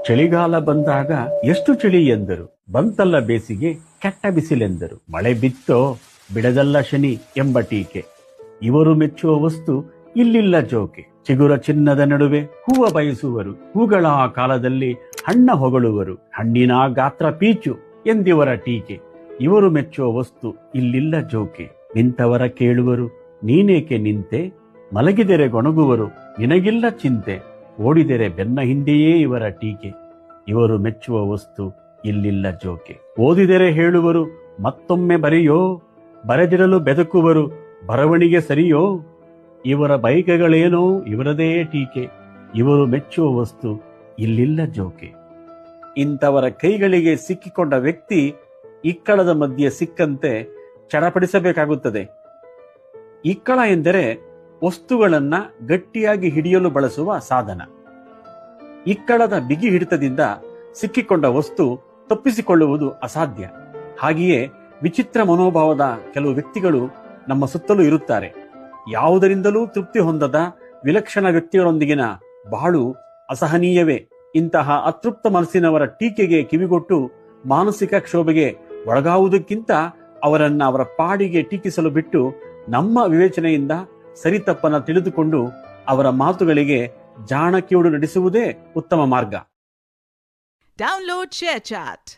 ಚಳಿಗಾಲ ಬಂದಾಗ ಎಷ್ಟು ಚಳಿ ಎಂದರು, ಬಂತಲ್ಲ ಬೇಸಿಗೆ ಕೆಟ್ಟ ಬಿಸಿಲೆಂದರು. ಮಳೆ ಬಿತ್ತೋ ಬಿಡದಲ್ಲ ಶನಿ ಎಂಬ ಟೀಕೆ. ಇವರು ಮೆಚ್ಚುವ ವಸ್ತು ಇಲ್ಲಿಲ್ಲ ಜೋಕೆ. ಚಿಗುರ ಚಿನ್ನದ ನಡುವೆ ಹೂವ ಬಯಸುವರು, ಹೂಗಳ ಕಾಲದಲ್ಲಿ ಹಣ್ಣ ಹೊಗಳುವರು. ಹಣ್ಣಿನ ಗಾತ್ರ ಪೀಚು ಎಂದಿವರ ಟೀಕೆ. ಇವರು ಮೆಚ್ಚುವ ವಸ್ತು ಇಲ್ಲಿಲ್ಲ ಜೋಕೆ. ನಿಂತವರ ಕೇಳುವರು, ನೀನೇಕೆ ನಿಂತೆ? ಮಲಗಿದರೆ ಗೊಣಗುವರು, ನಿನಗಿಲ್ಲ ಚಿಂತೆ. ಓಡಿದರೆ ಬೆನ್ನ ಹಿಂದೆಯೇ ಇವರ ಟೀಕೆ. ಇವರು ಮೆಚ್ಚುವ ವಸ್ತು ಇಲ್ಲಿಲ್ಲ ಜೋಕೆ. ಓದಿದರೆ ಹೇಳುವರು, ಮತ್ತೊಮ್ಮೆ ಬರೆಯೋ. ಬರೆದಿರಲು ಬೆದಕುವರು, ಬರವಣಿಗೆ ಸರಿಯೋ. ಇವರ ಬೈಕೆಗಳೇನೋ ಇವರದೇ ಟೀಕೆ. ಇವರು ಮೆಚ್ಚುವ ವಸ್ತು ಇಲ್ಲಿಲ್ಲ ಜೋಕೆ. ಇಂಥವರ ಕೈಗಳಿಗೆ ಸಿಕ್ಕಿಕೊಂಡ ವ್ಯಕ್ತಿ ಇಕ್ಕಳದ ಮಧ್ಯೆ ಸಿಕ್ಕಂತೆ ಚಡಪಡಿಸಬೇಕಾಗುತ್ತದೆ. ಇಕ್ಕಳ ಎಂದರೆ ವಸ್ತುಗಳನ್ನ ಗಟ್ಟಿಯಾಗಿ ಹಿಡಿಯಲು ಬಳಸುವ ಸಾಧನ. ಇಕ್ಕಳದ ಬಿಗಿ ಹಿಡಿತದಿಂದ ಸಿಕ್ಕಿಕೊಂಡ ವಸ್ತು ತಪ್ಪಿಸಿಕೊಳ್ಳುವುದು ಅಸಾಧ್ಯ. ಹಾಗೆಯೇ ವಿಚಿತ್ರ ಮನೋಭಾವದ ಕೆಲವು ವ್ಯಕ್ತಿಗಳು ನಮ್ಮ ಸುತ್ತಲೂ ಇರುತ್ತಾರೆ. ಯಾವುದರಿಂದಲೂ ತೃಪ್ತಿ ಹೊಂದದ ವಿಲಕ್ಷಣ ವ್ಯಕ್ತಿಗಳೊಂದಿಗಿನ ಬಾಳು ಅಸಹನೀಯವೇ. ಇಂತಹ ಅತೃಪ್ತ ಮನಸ್ಸಿನವರ ಟೀಕೆಗೆ ಕಿವಿಗೊಟ್ಟು ಮಾನಸಿಕ ಕ್ಷೋಭೆಗೆ ಒಳಗಾವುದಕ್ಕಿಂತ ಅವರನ್ನ ಅವರ ಪಾಡಿಗೆ ಟೀಕಿಸಲು ಬಿಟ್ಟು ನಮ್ಮ ವಿವೇಚನೆಯಿಂದ ಸರಿತಪ್ಪನ್ನ ತಿಳಿದುಕೊಂಡು ಅವರ ಮಾತುಗಳಿಗೆ ಜಾಣ ಕಿವುಡು ನಡೆಸುವುದೇ ಉತ್ತಮ ಮಾರ್ಗ. Download ShareChat.